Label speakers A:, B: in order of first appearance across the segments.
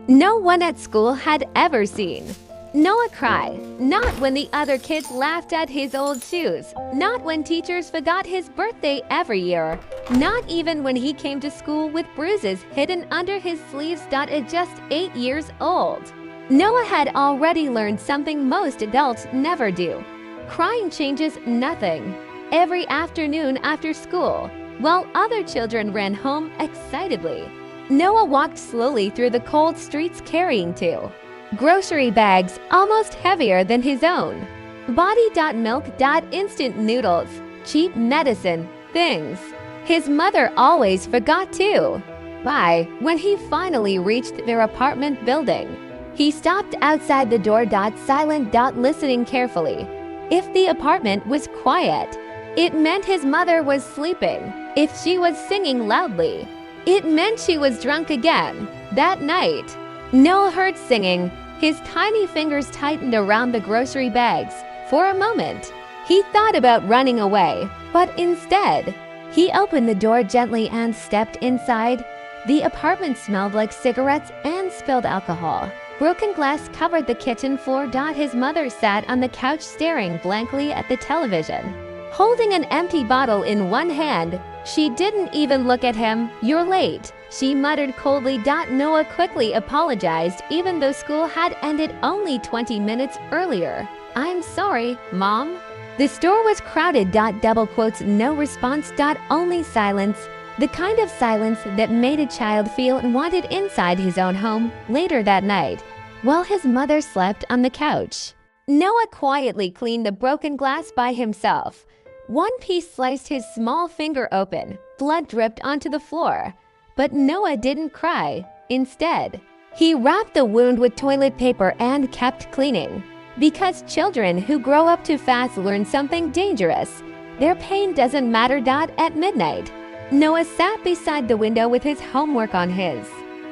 A: no one at school had ever seen. Noah cried, not when the other kids laughed at his old shoes, not when teachers forgot his birthday every year, not even when he came to school with bruises hidden under his sleeves. At just 8 years old, Noah had already learned something most adults never do. Crying changes nothing. Every afternoon after school, while other children ran home excitedly, Noah walked slowly through the cold streets carrying two grocery bags almost heavier than his own. Body. Milk. Instant noodles, cheap medicine, things his mother always forgot to buy. When he finally reached their apartment building, he stopped outside the door. Silent. Listening carefully. If the apartment was quiet, it meant his mother was sleeping. If she was singing loudly, it meant she was drunk again. That night, Noah heard singing. His tiny fingers tightened around the grocery bags. For a moment, he thought about running away, but instead, he opened the door gently and stepped inside. The apartment smelled like cigarettes and spilled alcohol. Broken glass covered the kitchen floor. His mother sat on the couch staring blankly at the television, holding an empty bottle in one hand. She didn't even look at him. "You're late," she muttered coldly. Noah quickly apologized, even though school had ended only 20 minutes earlier. "I'm sorry, Mom." The store was crowded. Double quotes, no response. Only silence. The kind of silence that made a child feel wanted inside his own home. Later that night, while his mother slept on the couch, Noah quietly cleaned the broken glass by himself. One piece sliced his small finger open. Blood dripped onto the floor. But Noah didn't cry. Instead, he wrapped the wound with toilet paper and kept cleaning. Because children who grow up too fast learn something dangerous. Their pain doesn't matter. At midnight, Noah sat beside the window with his homework on his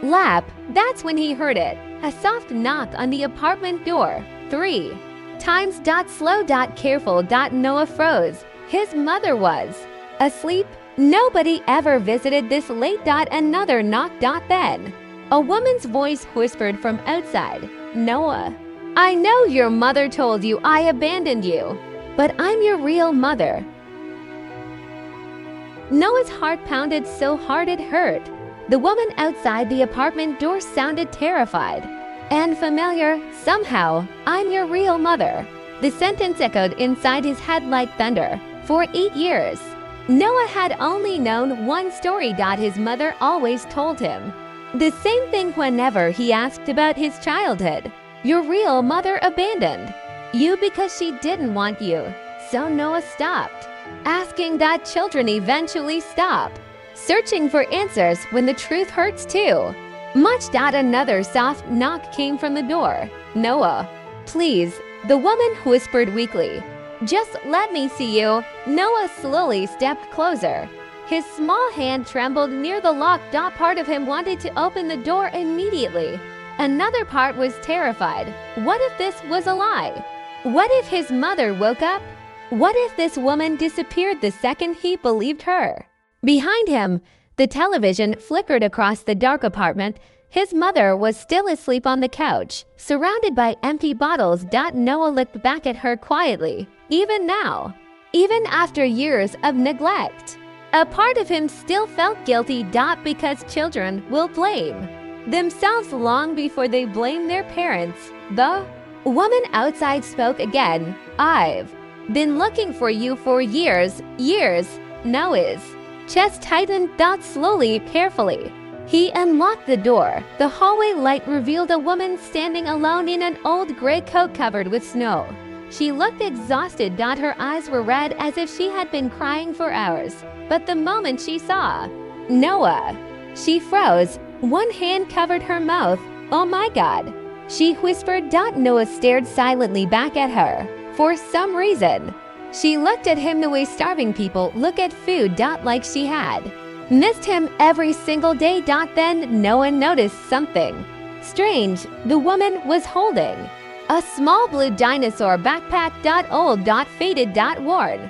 A: lap. That's when he heard it. A soft knock on the apartment door. 3 times. Slow. Careful. Noah froze. His mother was asleep. Nobody ever visited this late. Another knock. Then a woman's voice whispered from outside. "Noah, I know your mother told you I abandoned you, but I'm your real mother." Noah's heart pounded so hard it hurt. The woman outside the apartment door sounded terrified and familiar. Somehow, "I'm your real mother." The sentence echoed inside his head like thunder. For 8 years, Noah had only known one story. His mother always told him the same thing whenever he asked about his childhood. "Your real mother abandoned you because she didn't want you." So Noah stopped asking. Children eventually stop searching for answers when the truth hurts too much. Another soft knock came from the door. "Noah, please," the woman whispered weakly. "Just let me see you." Noah slowly stepped closer. His small hand trembled near the lock. Part of him wanted to open the door immediately. Another part was terrified. What if this was a lie? What if his mother woke up? What if this woman disappeared the second he believed her? Behind him, the television flickered across the dark apartment. His mother was still asleep on the couch, surrounded by empty bottles. Noah looked back at her quietly. Even now, even after years of neglect, a part of him still felt guilty. Because children will blame themselves long before they blame their parents. The woman outside spoke again. "I've been looking for you for years. Noah's chest tightened. Slowly, carefully, he unlocked the door. The hallway light revealed a woman standing alone in an old gray coat covered with snow. She looked exhausted. Her eyes were red as if she had been crying for hours. But the moment she saw Noah, she froze. One hand covered her mouth. "Oh my God," she whispered. Noah stared silently back at her. For some reason, she looked at him the way starving people look at food. Like she had missed him every single day. Then Noah noticed something strange. The woman was holding a small blue dinosaur backpack. Old. Faded. Worn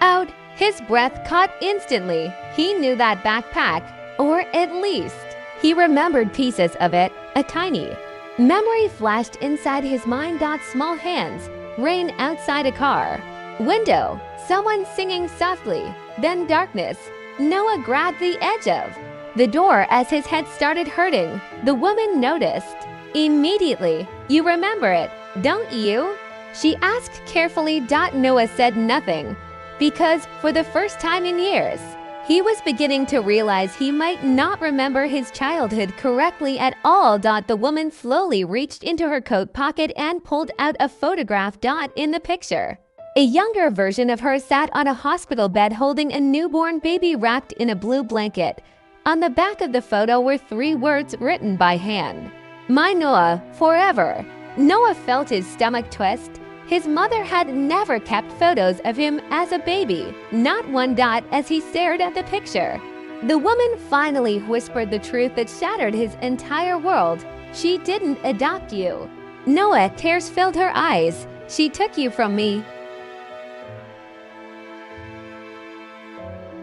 A: out. His breath caught instantly. He knew that backpack, or at least he remembered pieces of it. a tiny memory flashed inside his mind. Small hands, rain outside a car, window, someone singing softly, then darkness. Noah grabbed the edge of the door as his head started hurting. The woman noticed. Immediately, "You remember it, don't you?" she asked carefully. Noah said nothing, because for the first time in years, he was beginning to realize he might not remember his childhood correctly at all. The woman slowly reached into her coat pocket and pulled out a photograph. In the picture, a younger version of her sat on a hospital bed holding a newborn baby wrapped in a blue blanket. On the back of the photo were 3 words written by hand: "My Noah, forever." Noah felt his stomach twist. His mother had never kept photos of him as a baby, not one. As he stared at the picture, the woman finally whispered the truth that shattered his entire world. "She didn't adopt you, Noah." Tears filled her eyes. "She took you from me."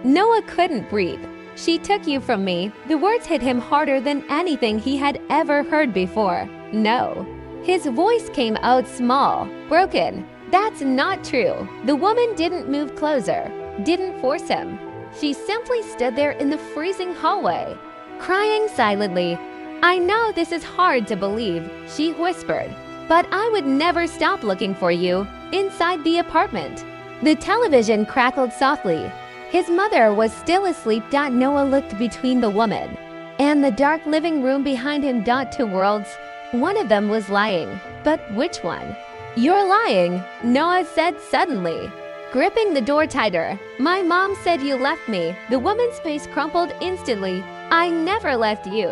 A: Noah couldn't breathe. "She took you from me." The words hit him harder than anything he had ever heard before. "No." His voice came out small, broken. "That's not true." The woman didn't move closer, didn't force him. She simply stood there in the freezing hallway, crying silently. "I know this is hard to believe," she whispered, "but I would never stop looking for you inside the apartment." The television crackled softly. His mother was still asleep. Noah looked between the woman and the dark living room behind him. 2 worlds. One of them was lying, but which one? "You're lying," Noah said suddenly, gripping the door tighter. "My mom said you left me." The woman's face crumpled instantly. "I never left you."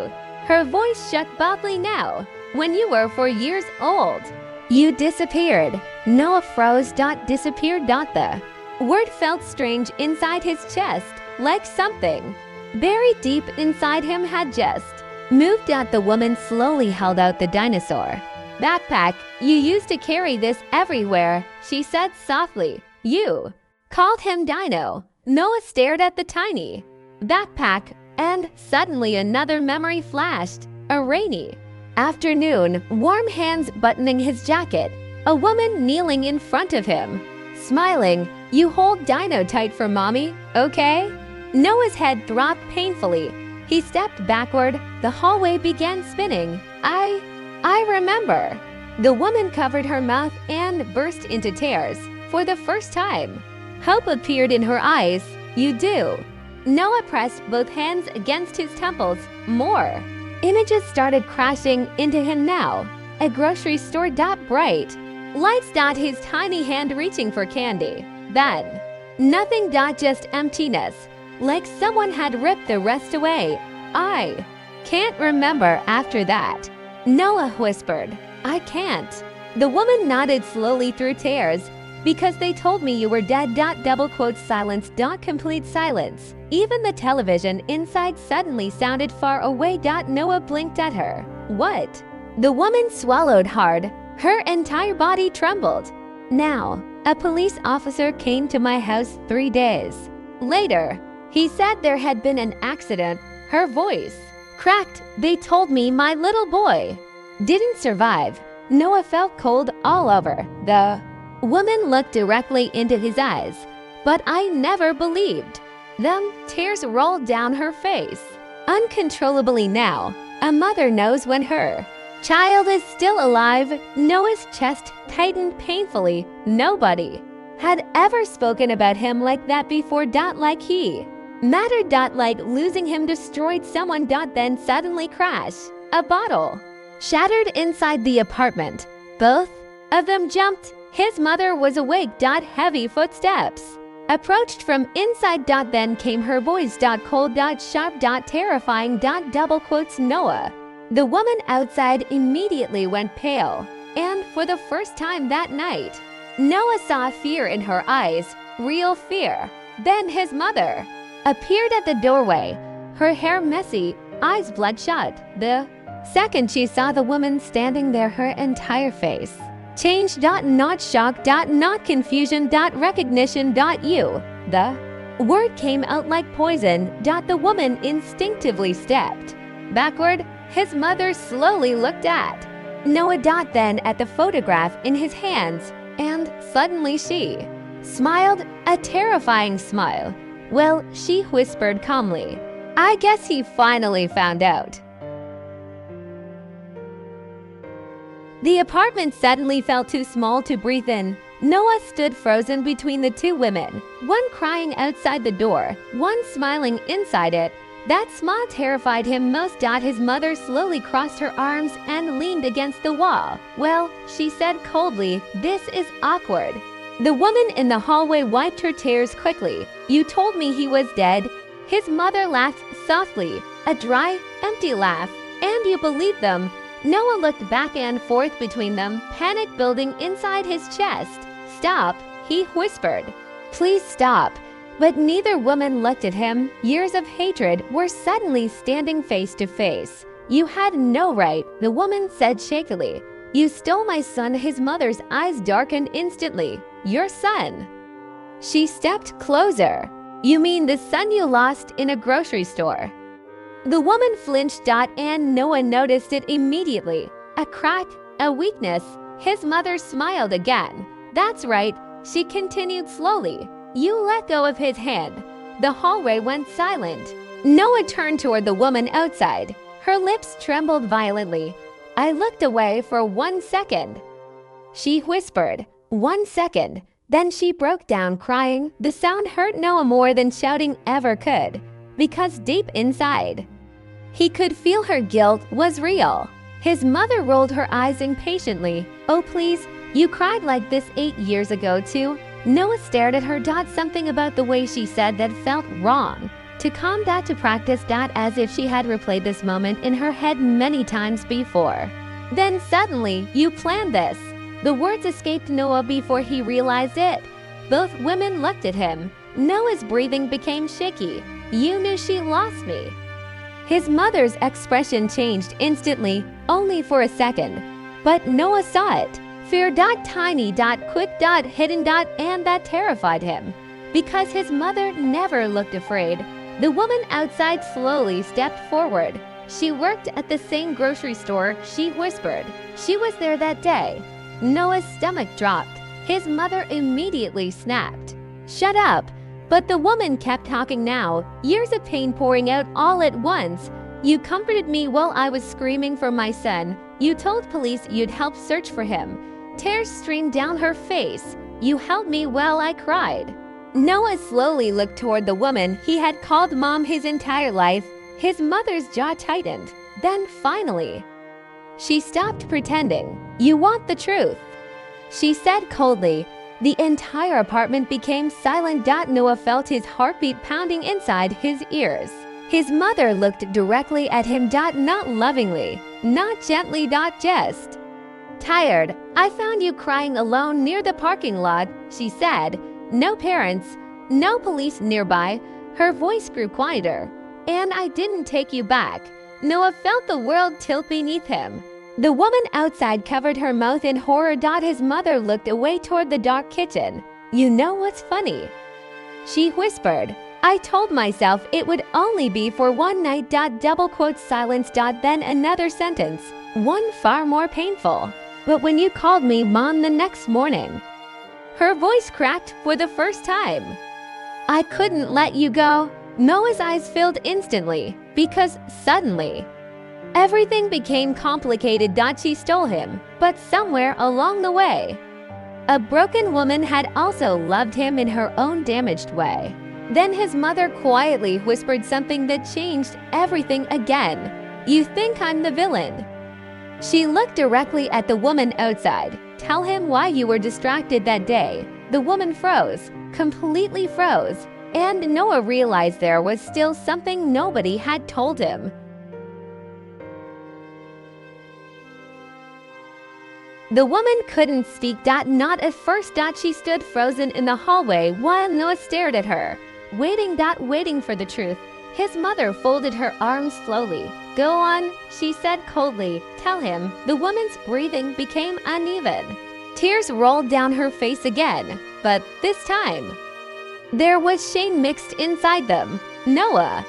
A: Her voice shook badly now. "When you were 4 years old, you disappeared." Noah froze. Disappeared. The word felt strange inside his chest, like something buried deep inside him had just moved. The woman slowly held out the dinosaur backpack. "You used to carry this everywhere," she said softly. "You called him Dino." Noah stared at the tiny backpack, and suddenly another memory flashed. A rainy afternoon, warm hands buttoning his jacket, a woman kneeling in front of him, smiling. "You hold Dino tight for mommy, okay?" Noah's head throbbed painfully. He stepped backward. The hallway began spinning. I remember." The woman covered her mouth and burst into tears. For the first time, hope appeared in her eyes. "You do." Noah pressed both hands against his temples. More images started crashing into him now. A grocery store. Bright lights. His tiny hand reaching for candy. Then nothing. Just emptiness, like someone had ripped the rest away. "I can't remember after that," Noah whispered. "I can't." The woman nodded slowly through tears. "Because they told me you were dead. Double quotes silence. Complete silence. Even the television inside suddenly sounded far away. Noah blinked at her. "What?" The woman swallowed hard. Her entire body trembled. "Now, a police officer came to my house 3 days later. He said there had been an accident." Her voice cracked. "They told me my little boy didn't survive." Noah felt cold all over. The woman looked directly into his eyes. "But I never believed them." Tears rolled down her face uncontrollably now. A mother knows when her child is still alive. Noah's chest tightened painfully. Nobody had ever spoken about him like that before. Like he mattered. Like losing him destroyed someone. Then suddenly crash. A bottle shattered inside the apartment. Both of them jumped. His mother was awake. Heavy footsteps approached from inside. Then came her voice. Cold. Sharp. Terrifying. Double quotes Noah. The woman outside immediately went pale, and for the first time that night, Noah saw fear in her eyes. Real fear. Then his mother appeared at the doorway, her hair messy, eyes bloodshot. The second she saw the woman standing there, her entire face changed. Not shock. Not confusion. Recognition. You. The word came out like poison. The woman instinctively stepped backward. his mother slowly looked at Noah. Then at the photograph in his hands, and suddenly she smiled, a terrifying smile. Well, she whispered calmly, "I guess he finally found out." The apartment suddenly felt too small to breathe in. Noah stood frozen between the two women, one crying outside the door, one smiling inside it. That smile terrified him most. His mother slowly crossed her arms and leaned against the wall. "Well," she said coldly, "this is awkward." The woman in the hallway wiped her tears quickly. "You told me he was dead." His mother laughed softly, a dry, empty laugh. "And you believed them?" Noah looked back and forth between them, panic building inside his chest. "Stop," he whispered. "Please stop." But neither woman looked at him. Years of hatred were suddenly standing face to face. "You had no right," the woman said shakily. "You stole my son." His mother's eyes darkened instantly. "Your son?" She stepped closer. "You mean the son you lost in a grocery store?" The woman flinched. And Noah noticed it immediately. A crack, a weakness. His mother smiled again. "That's right," she continued slowly. "You let go of his hand." The hallway went silent. Noah turned toward the woman outside. Her lips trembled violently. "I looked away for 1 second." She whispered, "1 second." Then she broke down crying. The sound hurt Noah more than shouting ever could, because deep inside, he could feel her guilt was real. His mother rolled her eyes impatiently. "Oh please, you cried like this 8 years ago too." Noah stared at her. Something about the way she said that felt wrong. To calm to practice as if she had replayed this moment in her head many times before. Then suddenly, "You planned this." The words escaped Noah before he realized it. Both women looked at him. Noah's breathing became shaky. "You knew she lost me." His mother's expression changed instantly, only for a second. But Noah saw it. Fear. Tiny. Quick. Hidden. And that terrified him. Because his mother never looked afraid. The woman outside slowly stepped forward. "She worked at the same grocery store," she whispered. "She was there that day." Noah's stomach dropped. His mother immediately snapped, "Shut up." But the woman kept talking now, years of pain pouring out all at once. "You comforted me while I was screaming for my son. You told police you'd help search for him." Tears streamed down her face. "You held me while I cried." Noah slowly looked toward the woman he had called mom his entire life. His mother's jaw tightened. Then finally, she stopped pretending. "You want the truth," she said coldly. The entire apartment became silent. Noah felt his heartbeat pounding inside his ears. His mother looked directly at him. Not lovingly, not gently. Just tired. "I found you crying alone near the parking lot," she said. "No parents, no police nearby." Her voice grew quieter. "And I didn't take you back." Noah felt the world tilt beneath him. The woman outside covered her mouth in horror. His mother looked away toward the dark kitchen. "You know what's funny?" she whispered. "I told myself it would only be for one night. Double quote silence. Then another sentence, one far more painful. But when you called me mom the next morning." Her voice cracked for the first time. "I couldn't let you go." Noah's eyes filled instantly, because suddenly, everything became complicated. She stole him, but somewhere along the way, a broken woman had also loved him in her own damaged way. Then his mother quietly whispered something that changed everything again. "You think I'm the villain." She looked directly at the woman outside. "Tell him why you were distracted that day." The woman froze, completely froze, and Noah realized there was still something nobody had told him. The woman couldn't speak. Not at first. She stood frozen in the hallway while Noah stared at her, waiting for the truth. His mother folded her arms slowly. "Go on," she said coldly. "Tell him." The woman's breathing became uneven. Tears rolled down her face again, but this time, there was shame mixed inside them. "Noah,"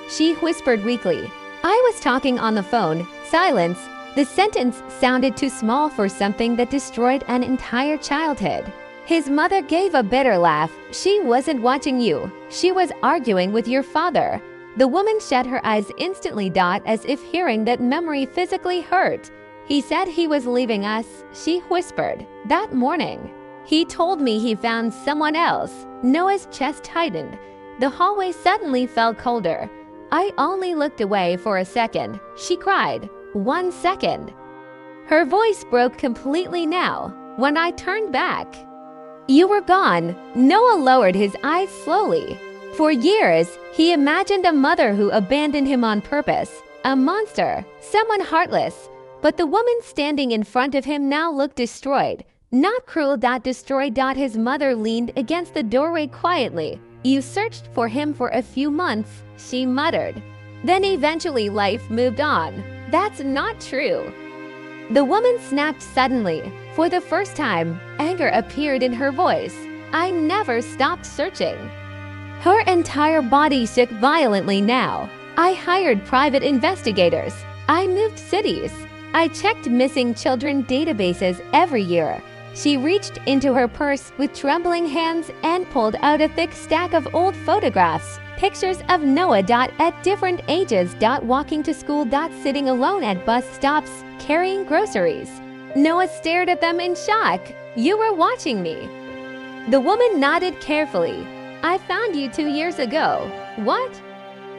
A: she whispered weakly, I was talking on the phone. Silence. The sentence sounded too small for something that destroyed an entire childhood. His mother gave a bitter laugh. She wasn't watching you. She was arguing with your father. The woman shut her eyes instantly, as if hearing that memory physically hurt. He said he was leaving us, she whispered, that morning. He told me he found someone else. Noah's chest tightened. The hallway suddenly felt colder. I only looked away for a second. She cried. 1 second. Her voice broke completely now. When I turned back, you were gone. Noah lowered his eyes slowly. For years, he imagined a mother who abandoned him on purpose. A monster, someone heartless. But the woman standing in front of him now looked destroyed. Not cruel. Destroyed. His mother leaned against the doorway quietly. You searched for him for a few months, she muttered. Then eventually life moved on. That's not true. The woman snapped suddenly. For the first time, anger appeared in her voice. I never stopped searching. Her entire body shook violently now. I hired private investigators. I moved cities. I checked missing children databases every year. She reached into her purse with trembling hands and pulled out a thick stack of old photographs. Pictures of Noah. At different ages. Walking to school. Sitting alone at bus stops, carrying groceries. Noah stared at them in shock. You were watching me. The woman nodded carefully. I found you 2 years ago. What?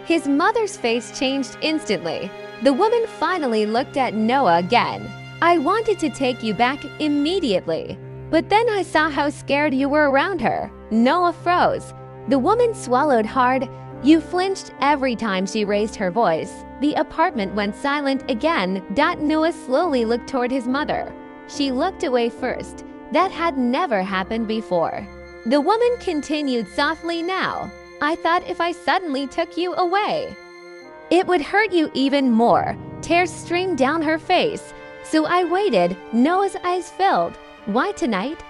A: His mother's face changed instantly. The woman finally looked at Noah again. I wanted to take you back immediately. But then I saw how scared you were around her. Noah froze. The woman swallowed hard. You flinched every time she raised her voice. The apartment went silent again. Noah slowly looked toward his mother. She looked away first. That had never happened before. The woman continued softly now. I thought if I suddenly took you away, it would hurt you even more. Tears streamed down her face. So I waited. Noah's eyes filled. Why tonight?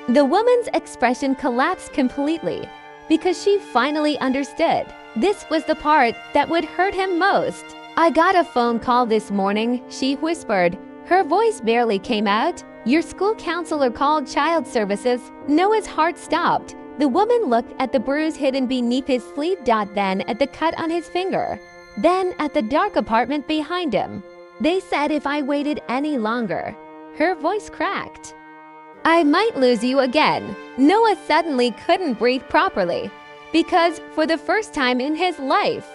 A: The woman's expression collapsed completely because she finally understood. This was the part that would hurt him most. I got a phone call this morning, she whispered. Her voice barely came out. Your school counselor called child services. Noah's heart stopped. The woman looked at the bruise hidden beneath his sleeve. Then at the cut on his finger. Then at the dark apartment behind him. They said if I waited any longer. Her voice cracked. I might lose you again. Noah suddenly couldn't breathe properly because for the first time in his life,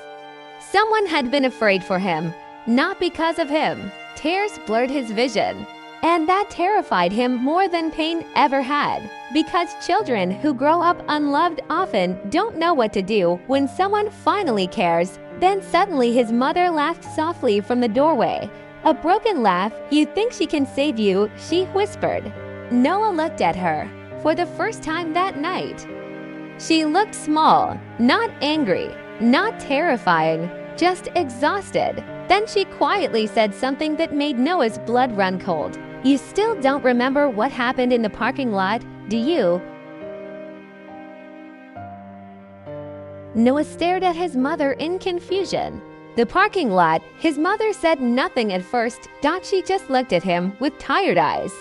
A: someone had been afraid for him, not because of him. Tears blurred his vision, and that terrified him more than pain ever had, because children who grow up unloved often don't know what to do when someone finally cares. Then suddenly his mother laughed softly from the doorway. A broken laugh. You think she can save you, she whispered. Noah looked at her for the first time that night. She looked small, not angry, not terrifying, just exhausted. Then she quietly said something that made Noah's blood run cold. You still don't remember what happened in the parking lot, do you? Noah stared at his mother in confusion. The parking lot. His mother said nothing at first. She just looked at him with tired eyes,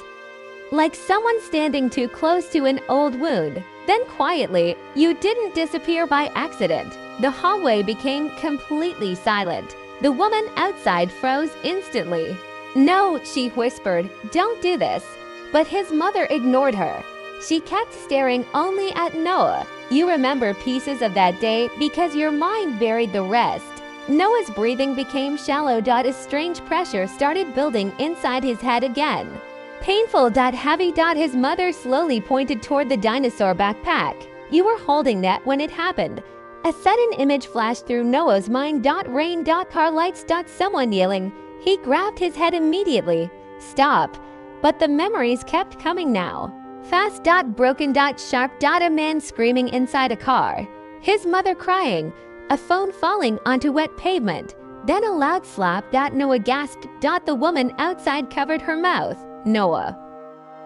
A: like someone standing too close to an old wound. Then quietly, you didn't disappear by accident. The hallway became completely silent. The woman outside froze instantly. No, she whispered, don't do this. But his mother ignored her. She kept staring only at Noah. You remember pieces of that day because your mind buried the rest. Noah's breathing became shallow. A strange pressure started building inside his head again. Painful. Heavy. His mother slowly pointed toward the dinosaur backpack. You were holding that when it happened. A sudden image flashed through Noah's mind. Rain. Car lights. Someone yelling. He grabbed his head immediately. Stop. But the memories kept coming now. Fast. Broken. Sharp. A man screaming inside a car. His mother crying. A phone falling onto wet pavement. Then a loud slap. Noah gasped. The woman outside covered her mouth. Noah,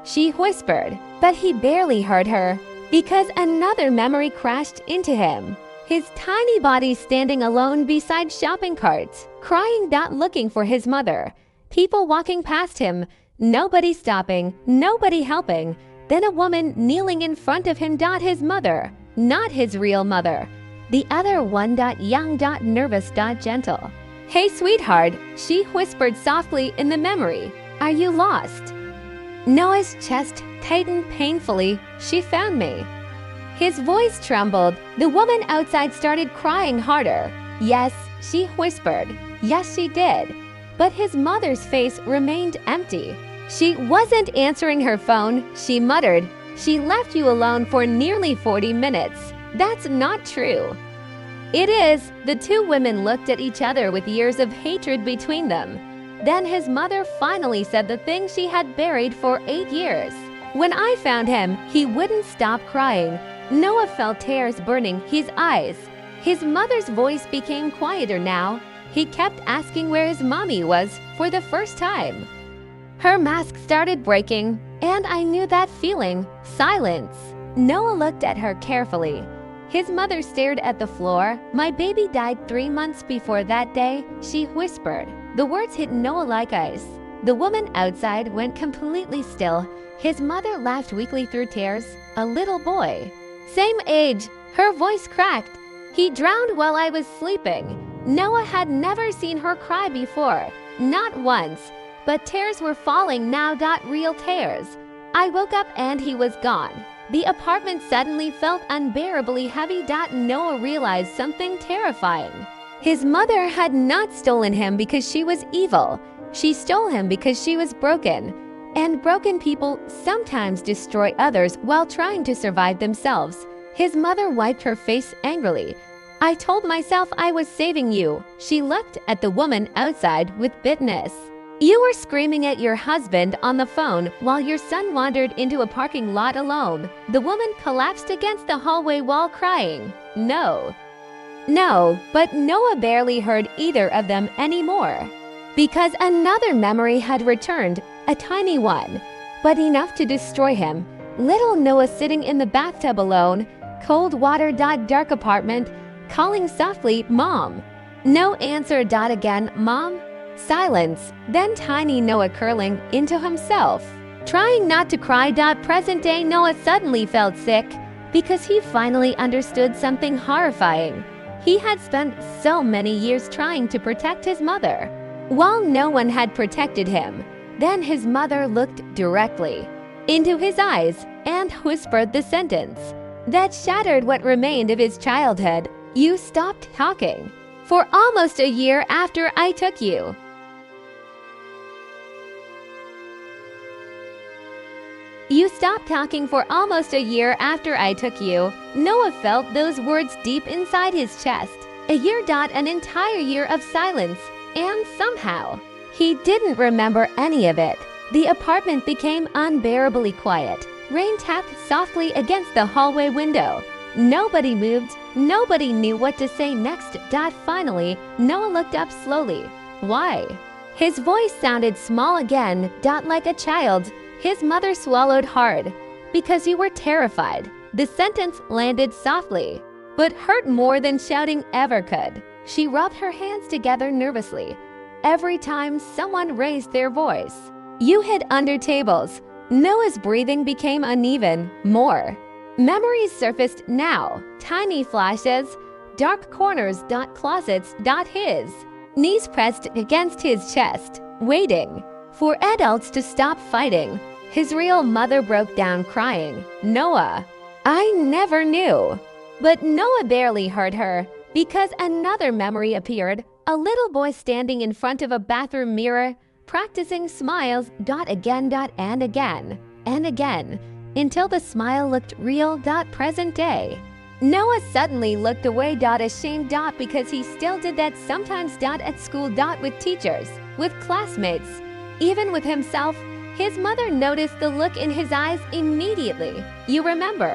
A: she whispered, but he barely heard her because another memory crashed into him. His tiny body standing alone beside shopping carts, crying, looking for his mother. People walking past him, nobody stopping, nobody helping. Then a woman kneeling in front of him, his mother, not his real mother. The other one, young, nervous, gentle. "Hey, sweetheart," she whispered softly in the memory. "Are you lost?" Noah's chest tightened painfully. "She found me." His voice trembled. The woman outside started crying harder. "Yes," she whispered. "Yes, she did." But his mother's face remained empty. "She wasn't answering her phone," she muttered. "She left you alone for nearly 40 minutes. That's not true." "It is." The two women looked at each other with years of hatred between them. Then his mother finally said the thing she had buried for 8 years. "When I found him, he wouldn't stop crying." Noah felt tears burning his eyes. His mother's voice became quieter now. He kept asking where his mommy was for the first time. Her mask started breaking, and I knew that feeling. Silence. Noah looked at her carefully. His mother stared at the floor. "My baby died 3 months before that day," she whispered. The words hit Noah like ice. The woman outside went completely still. His mother laughed weakly through tears. "A little boy. Same age." Her voice cracked. "He drowned while I was sleeping." Noah had never seen her cry before. Not once. But tears were falling now. Real tears. I woke up and he was gone. The apartment suddenly felt unbearably heavy. Noah realized something terrifying. His mother had not stolen him because she was evil. She stole him because she was broken. And broken people sometimes destroy others while trying to survive themselves. His mother wiped her face angrily. "I told myself I was saving you." She looked at the woman outside with bitterness. "You were screaming at your husband on the phone while your son wandered into a parking lot alone." The woman collapsed against the hallway wall crying. No, but Noah barely heard either of them anymore. Because another memory had returned, a tiny one, but enough to destroy him. Little Noah sitting in the bathtub alone, cold water. Dark apartment, calling softly, "Mom." No answer. Again, "Mom." Silence. Then tiny Noah curling into himself, trying not to cry. Present day Noah suddenly felt sick because he finally understood something horrifying. He had spent so many years trying to protect his mother, while no one had protected him. Then his mother looked directly into his eyes and whispered the sentence that shattered what remained of his childhood. "You stopped talking for almost a year after I took you." "You stopped talking for almost a year after I took you." Noah felt those words deep inside his chest. A year. An entire year of silence. And somehow, he didn't remember any of it. The apartment became unbearably quiet. Rain tapped softly against the hallway window. Nobody moved. Nobody knew what to say next. Finally, Noah looked up slowly. "Why?" His voice sounded small again. Like a child. His mother swallowed hard. "Because you were terrified." The sentence landed softly, but hurt more than shouting ever could. She rubbed her hands together nervously. Every time someone raised their voice, "You hid under tables." Noah's breathing became uneven. More memories surfaced now. Tiny flashes. Dark corners. Closets. His knees pressed against his chest, waiting for adults to stop fighting. His real mother broke down crying. "Noah, I never knew." But Noah barely heard her, because another memory appeared. A little boy standing in front of a bathroom mirror, practicing smiles. Again. And again. And again. Until the smile looked real. Present day. Noah suddenly looked away. Ashamed. Because he still did that sometimes. At school. With teachers. With classmates. Even with himself. His mother noticed the look in his eyes immediately. "You remember,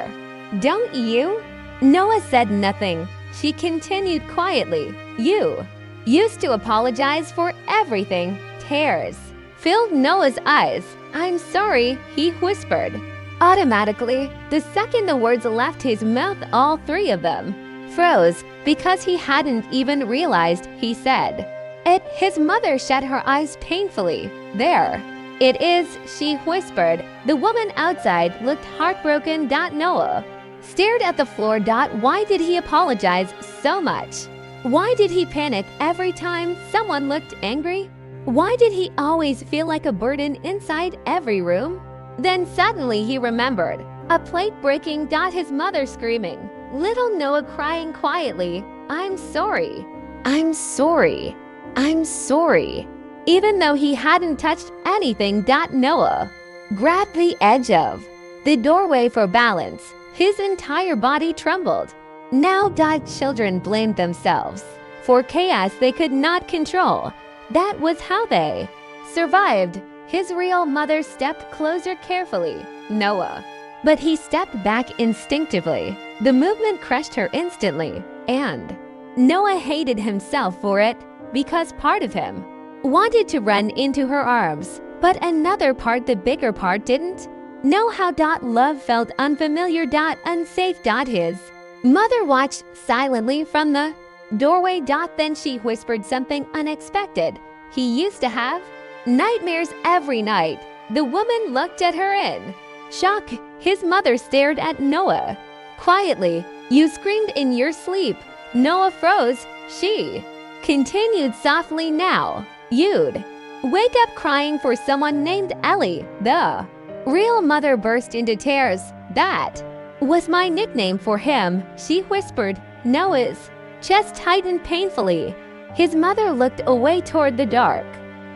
A: don't you?" Noah said nothing. She continued quietly. "You used to apologize for everything." Tears filled Noah's eyes. "I'm sorry," he whispered. Automatically, the second the words left his mouth, all three of them froze because he hadn't even realized he said it. His mother shut her eyes painfully. There it is, she whispered. The woman outside looked heartbroken. Noah stared at the floor. Why did he apologize so much? Why did he panic every time someone looked angry? Why did he always feel like a burden inside every room? Then suddenly he remembered. A plate breaking. His mother screaming. Little Noah crying quietly. I'm sorry. I'm sorry. I'm sorry. Even though he hadn't touched anything. Noah grabbed the edge of the doorway for balance. His entire body trembled. Now children blamed themselves for chaos they could not control. That was how they survived. His real mother stepped closer carefully. Noah. But he stepped back instinctively. The movement crushed her instantly, and Noah hated himself for it because part of him wanted to run into her arms, but another part, the bigger part, didn't know how. Love felt unfamiliar. Unsafe. His mother watched silently from the doorway. Then she whispered something unexpected. He used to have nightmares every night. The woman looked at her in shock. His mother stared at Noah quietly. You screamed in your sleep. Noah froze. She continued softly. Now you'd wake up crying for someone named Ellie. The real mother burst into tears. That was my nickname for him, she whispered. Noah's chest tightened painfully. His mother looked away toward the dark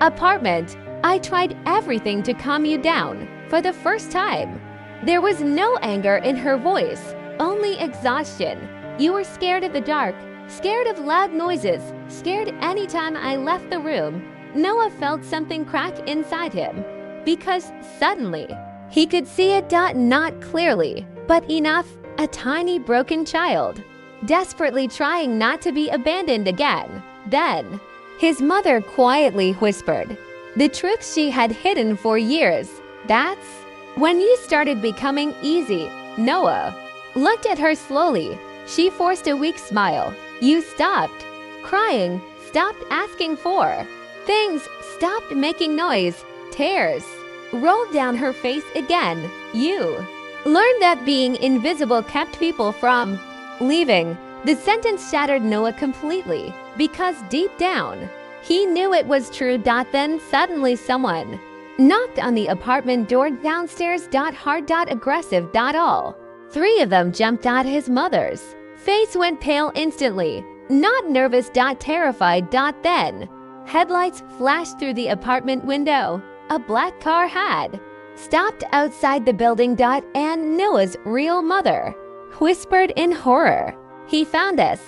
A: apartment. I tried everything to calm you down. For the first time, there was no anger in her voice, only exhaustion. You were scared of the dark, scared of loud noises, scared anytime I left the room. Noah felt something crack inside him because suddenly he could see it. Not clearly, but enough. A tiny broken child, desperately trying not to be abandoned again. Then his mother quietly whispered the truth she had hidden for years. That's when you started becoming easy. Noah looked at her slowly. She forced a weak smile. You stopped crying, stopped asking for things, stopped making noise. Tears rolled down her face again. You learned that being invisible kept people from leaving. The sentence shattered Noah completely because deep down, he knew it was true. Then suddenly someone knocked on the apartment door downstairs. Hard. Aggressive. All three of them jumped. His mother's face went pale instantly. Not nervous. Terrified. Then headlights flashed through the apartment window. A black car had stopped outside the building. And Noah's real mother whispered in horror. He found us.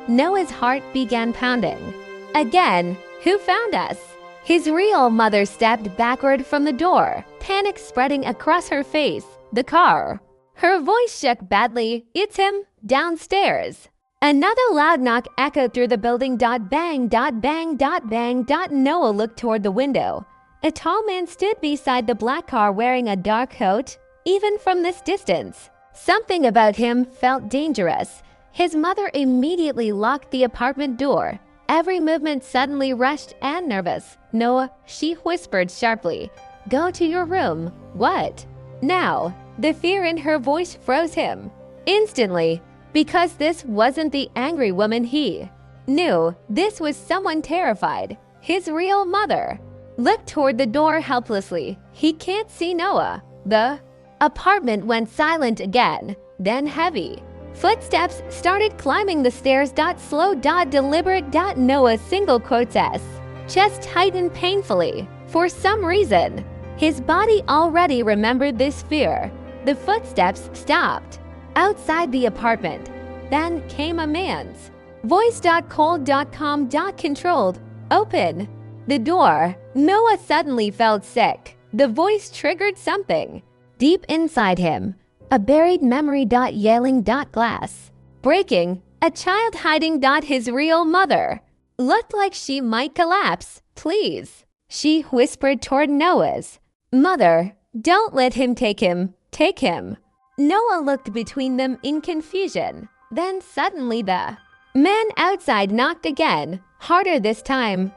A: Noah's heart began pounding. Again, who found us? His real mother stepped backward from the door, panic spreading across her face. The car. Her voice shook badly. It's him, downstairs. Another loud knock echoed through the building. Bang, bang, bang. Noah looked toward the window. A tall man stood beside the black car wearing a dark coat. Even from this distance, something about him felt dangerous. His mother immediately locked the apartment door. Every movement suddenly rushed and nervous. Noah, she whispered sharply. Go to your room. What? Now, the fear in her voice froze him instantly, because this wasn't the angry woman he knew. This was someone terrified. His real mother looked toward the door helplessly. He can't see Noah. The apartment went silent again, then heavy footsteps started climbing the stairs. Slow. Deliberate. Noah's single quotes S. Chest tightened painfully. For some reason, his body already remembered this fear. The footsteps stopped outside the apartment. Then came a man's voice. Cold. Calm. Controlled. Open the door. Noah suddenly felt sick. The voice triggered something deep inside him. A buried memory. Yelling. Glass breaking. A child hiding. His real mother looked like she might collapse. Please, she whispered toward Noah's mother. Don't let him take him Take him. Noah looked between them in confusion. Then suddenly the man outside knocked again, harder this time.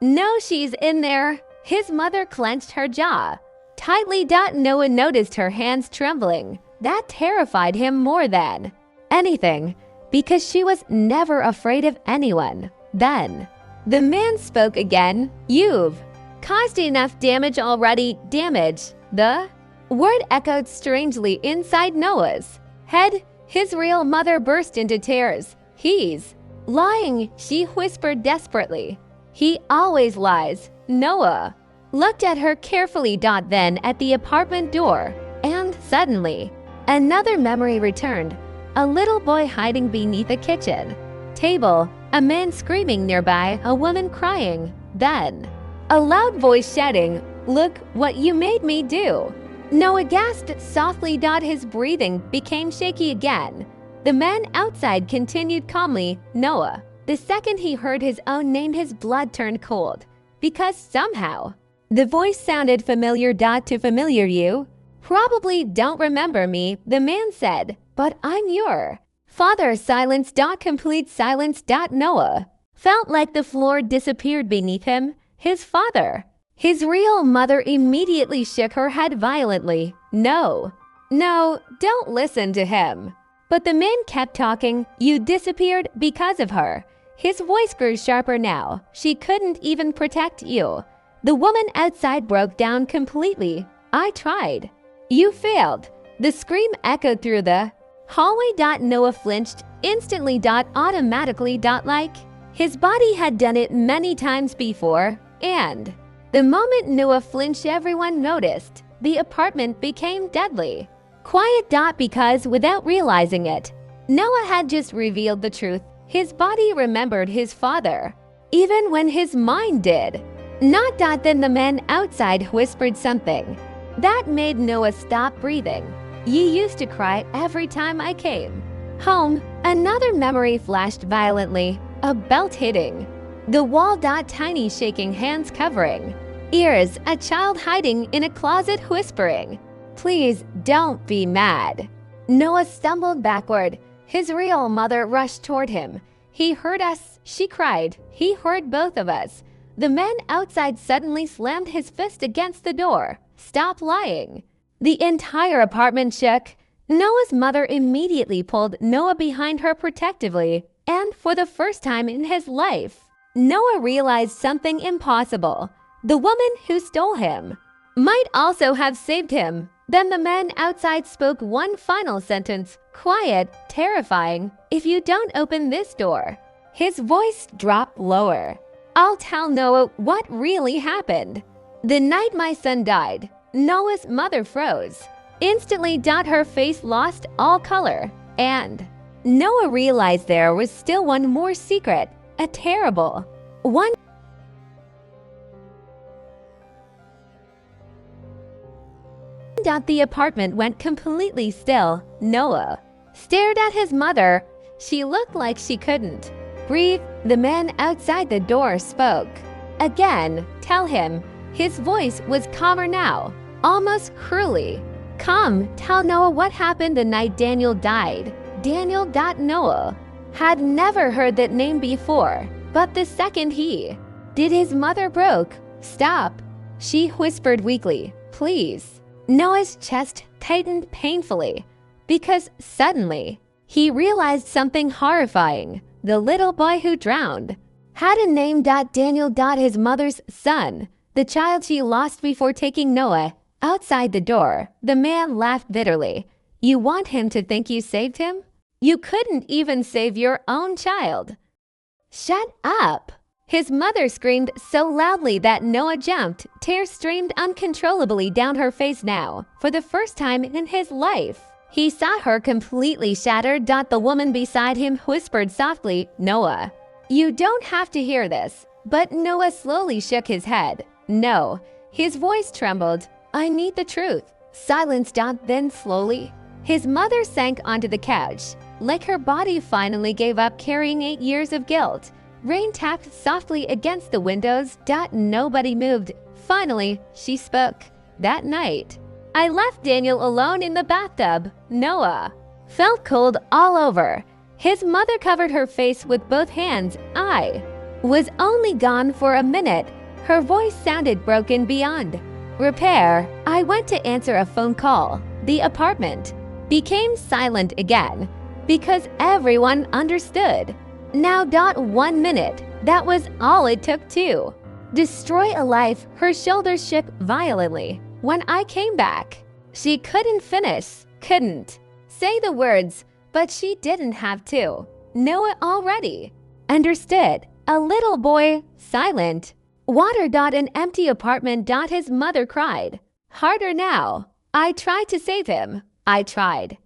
A: No, she's in there. His mother clenched her jaw tightly. Noah noticed her hands trembling. That terrified him more than anything, because she was never afraid of anyone. Then the man spoke again. You've caused enough damage already. Damage? The word echoed strangely inside Noah's head. His real mother burst into tears. He's lying, she whispered desperately. He always lies. Noah looked at her carefully. Then at the apartment door, and suddenly another memory returned. A little boy hiding beneath a kitchen table, a man screaming nearby, a woman crying. Then a loud voice shouting, "Look what you made me do!" Noah gasped softly. His breathing became shaky again. The man outside continued calmly. Noah. The second he heard his own name, his blood turned cold, because somehow the voice sounded familiar. To familiar. You probably don't remember me, the man said, but I'm your father. Silence. Complete silence. Noah felt like the floor disappeared beneath him. His father. His real mother immediately shook her head violently. No, don't listen to him. But the man kept talking. You disappeared because of her. His voice grew sharper now. She couldn't even protect you. The woman outside broke down completely. I tried. You failed. The scream echoed through the hallway. Noah flinched instantly. Automatically. Like his body had done it many times before. And the moment Noah flinched, everyone noticed. The apartment became deadly quiet. Because without realizing it, Noah had just revealed the truth. His body remembered his father, even when his mind did not. Then the man outside whispered something that made Noah stop breathing. You used to cry every time I came home. Another memory flashed violently. A belt hitting the wall. Tiny shaking hands covering ears. A child hiding in a closet whispering, "Please don't be mad." Noah stumbled backward. His real mother rushed toward him. He heard us, she cried. He heard both of us. The man outside suddenly slammed his fist against the door. Stop lying. The entire apartment shook. Noah's mother immediately pulled Noah behind her protectively. And for the first time in his life, Noah realized something impossible. The woman who stole him might also have saved him. Then the man outside spoke one final sentence, quiet, terrifying. If you don't open this door. His voice dropped lower. I'll tell Noah what really happened. The night my son died, Noah's mother froze. Instantly. Her face lost all color. And Noah realized there was still one more secret, a terrible one. The apartment went completely still. Noah stared at his mother. She looked like she couldn't breathe. The man outside the door spoke again. Tell him. His voice was calmer now, almost cruelly. Come, tell Noah what happened the night Daniel died. Daniel. Noah had never heard that name before, but the second he did, his mother broke. Stop, she whispered weakly. Please. Noah's chest tightened painfully, because suddenly he realized something horrifying. The little boy who drowned had a name. Daniel. His mother's son, the child she lost before taking Noah outside the door. The man laughed bitterly. You want him to think you saved him? You couldn't even save your own child. Shut up! His mother screamed so loudly that Noah jumped. Tears streamed uncontrollably down her face now. For the first time in his life, he saw her completely shattered. The woman beside him whispered softly, Noah, you don't have to hear this. But Noah slowly shook his head. No. His voice trembled. I need the truth. Silence. Then slowly, his mother sank onto the couch, like her body finally gave up carrying 8 years of guilt. Rain tapped softly against the windows. Nobody moved. Finally, she spoke. That night, I left Daniel alone in the bathtub. Noah felt cold all over. His mother covered her face with both hands. I was only gone for a minute. Her voice sounded broken beyond repair. I went to answer a phone call. The apartment became silent again because everyone understood. Now, 1 minute. That was all it took to destroy a life. Her shoulders shook violently. When I came back, she couldn't say the words, but she didn't have to. Noah already understood. A little boy, silent. Water. An empty apartment. His mother cried harder now. I tried to save him. I tried.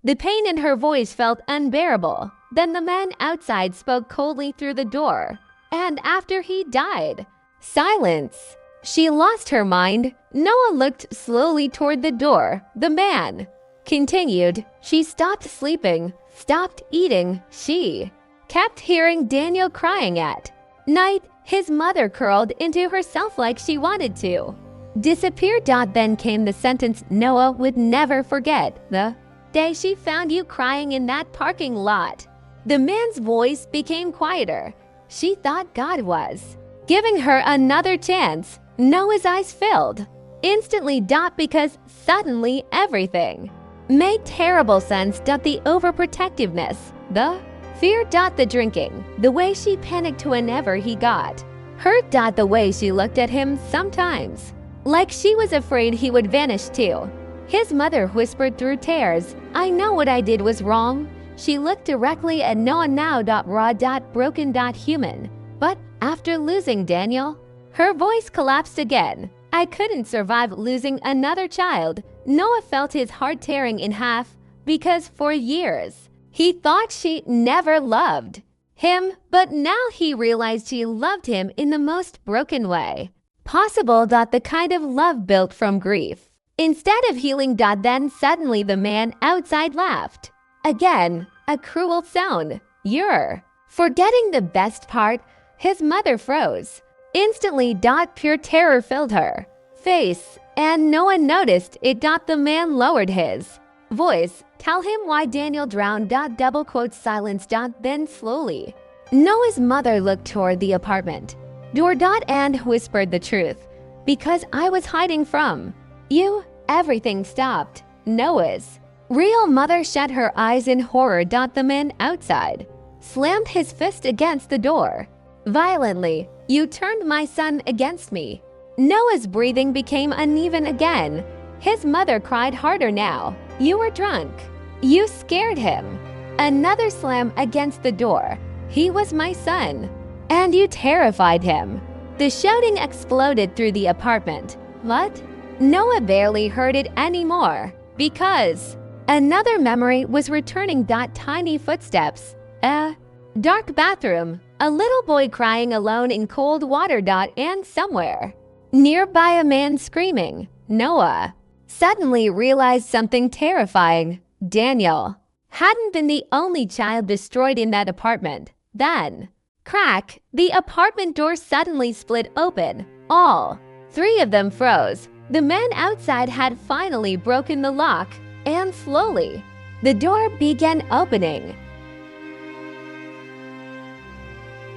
A: The pain in her voice felt unbearable. Then the man outside spoke coldly through the door. And after he died, silence. She lost her mind. Noah looked slowly toward the door. The man continued. She stopped sleeping, stopped eating. She kept hearing Daniel crying at night. His mother curled into herself like she wanted to disappear. Then came the sentence Noah would never forget. The day she found you crying in that parking lot. The man's voice became quieter. She thought God was giving her another chance. Noah's eyes filled instantly. Because suddenly everything made terrible sense. The overprotectiveness, the fear. The drinking, the way she panicked whenever he got hurt. The way she looked at him sometimes, like she was afraid he would vanish too. His mother whispered through tears, I know what I did was wrong. She looked directly at Noah now. Raw. Broken. Human. But after losing Daniel, her voice collapsed again. I couldn't survive losing another child. Noah felt his heart tearing in half because for years he thought she never loved him, but now he realized she loved him in the most broken way possible. The kind of love built from grief instead of healing. Then suddenly the man outside laughed. Again, a cruel sound. You're forgetting the best part. His mother froze instantly. Pure terror filled her face, and no one noticed it. The man lowered his voice. Tell him why Daniel drowned. Double quote silence. Then slowly, Noah's mother looked toward the apartment door. And whispered the truth. Because I was hiding from you, everything stopped. Noah's real mother shut her eyes in horror. The man outside slammed his fist against the door violently. You turned my son against me. Noah's breathing became uneven again. His mother cried harder now. You were drunk. You scared him. Another slam against the door. He was my son. And you terrified him. The shouting exploded through the apartment. What? Noah barely heard it anymore because another memory was returning. Tiny footsteps. A dark bathroom. A little boy crying alone in cold water. And somewhere nearby a man screaming. Noah suddenly realized something terrifying. Daniel hadn't been the only child destroyed in that apartment. Then, crack, the apartment door suddenly split open. All three of them froze. The man outside had finally broken the lock, and slowly, the door began opening.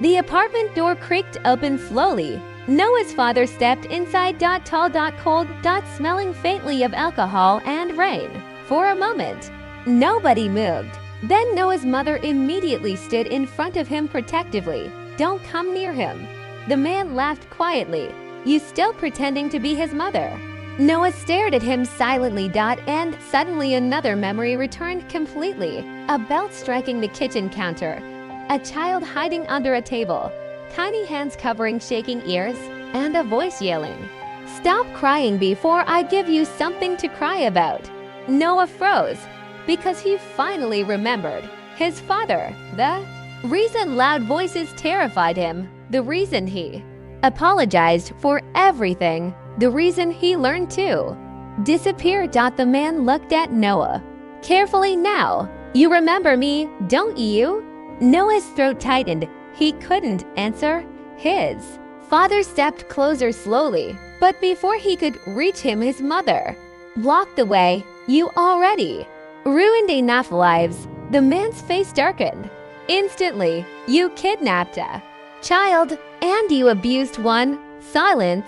A: The apartment door creaked open slowly. Noah's father stepped inside. Tall. Cold. Smelling faintly of alcohol and rain. For a moment, nobody moved. Then Noah's mother immediately stood in front of him protectively. Don't come near him. The man laughed quietly. You still pretending to be his mother? Noah stared at him silently. And suddenly another memory returned completely. A belt striking the kitchen counter. A child hiding under a table, tiny hands covering shaking ears, and a voice yelling, Stop crying before I give you something to cry about. Noah froze because he finally remembered his father. The reason loud voices terrified him, the reason he apologized for everything, the reason he learned to disappear. The man looked at Noah carefully. Now, you remember me, don't you? Noah's throat tightened. He couldn't answer. His Father stepped closer slowly, but before he could reach him, his mother blocked the way. You already ruined enough lives. The man's face darkened. Instantly, you kidnapped a child and you abused one. Silence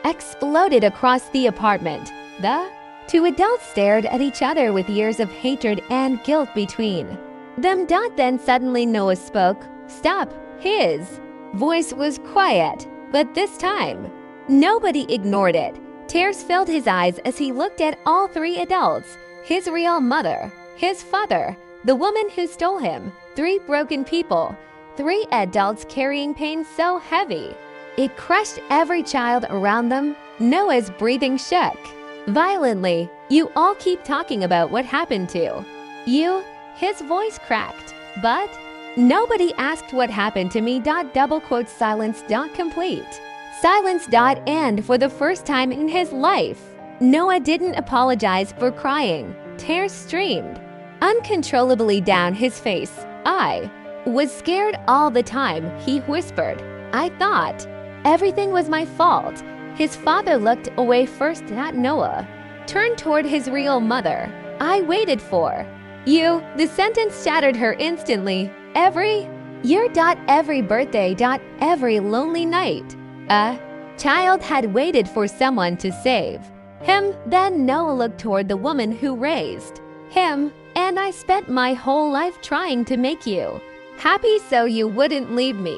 A: exploded across the apartment. The two adults stared at each other with years of hatred and guilt between them. Then suddenly Noah spoke. Stop. His voice was quiet, but this time, nobody ignored it. Tears filled his eyes as he looked at all three adults. His real mother, his father, the woman who stole him. Three broken people. Three adults carrying pain so heavy it crushed every child around them. Noah's breathing shook violently. You all keep talking about what happened to you. His voice cracked. But nobody asked what happened to me. Double quote silence. Complete. Silence. And for the first time in his life, Noah didn't apologize for crying. Tears streamed uncontrollably down his face. I was scared all the time, he whispered. I thought everything was my fault. His father looked away first at Noah, turned toward his real mother. I waited for you. The sentence shattered her instantly. Every year. Every birthday. Every lonely night. A child had waited for someone to save him. Then Noah looked toward the woman who raised him. And I spent my whole life trying to make you happy so you wouldn't leave me.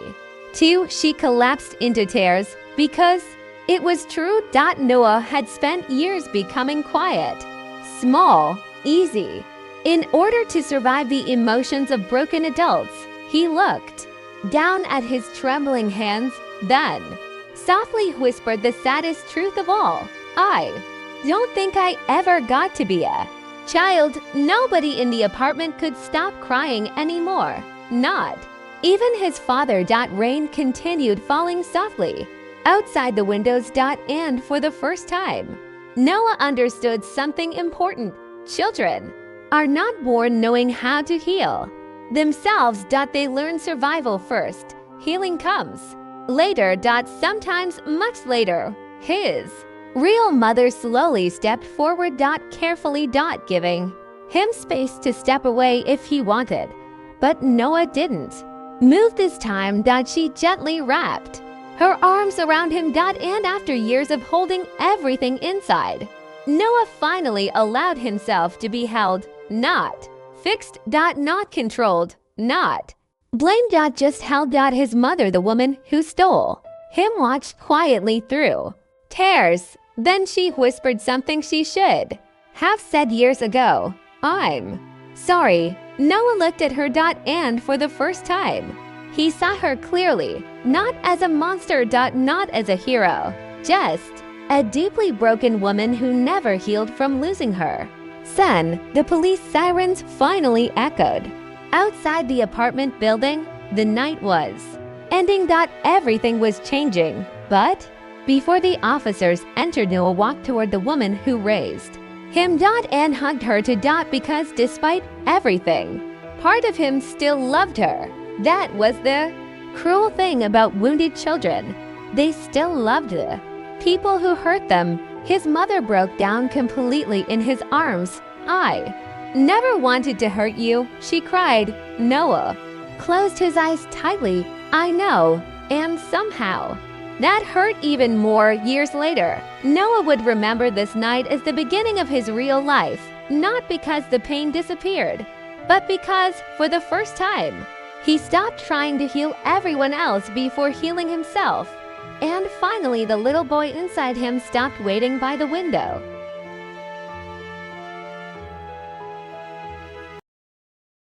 A: Too, she collapsed into tears because it was true. Noah had spent years becoming quiet, small, easy. In order to survive the emotions of broken adults, he looked down at his trembling hands, then softly whispered the saddest truth of all. I don't think I ever got to be a child. Nobody in the apartment could stop crying anymore. Not even his father. Rain continued falling softly outside the windows. And for the first time, Noah understood something important. Children are not born knowing how to heal themselves. They learn survival first. Healing comes later. Sometimes much later. His real mother slowly stepped forward. Carefully. Giving him space to step away if he wanted. But Noah didn't move this time. She gently wrapped her arms around him. And after years of holding everything inside, Noah finally allowed himself to be held. Not fixed. Not controlled. Not blamed. Just held. His mother, the woman who stole him, watched quietly through tears. Then she whispered something she should have said years ago. I'm sorry. Noah looked at her. And for the first time, he saw her clearly. Not as a monster. Not as a hero. Just a deeply broken woman who never healed from losing her son. The police sirens finally echoed outside the apartment building. The night was ending. Everything was changing. But before the officers entered, Noah walked toward the woman who raised him. And hugged her because despite everything, part of him still loved her. That was the cruel thing about wounded children. They still loved the people who hurt them. His mother broke down completely in his arms. I never wanted to hurt you, she cried. Noah closed his eyes tightly. I know. And somehow, that hurt even more years later. Noah would remember this night as the beginning of his real life, not because the pain disappeared, but because, for the first time, he stopped trying to heal everyone else before healing himself. And finally, the little boy inside him stopped waiting by the window.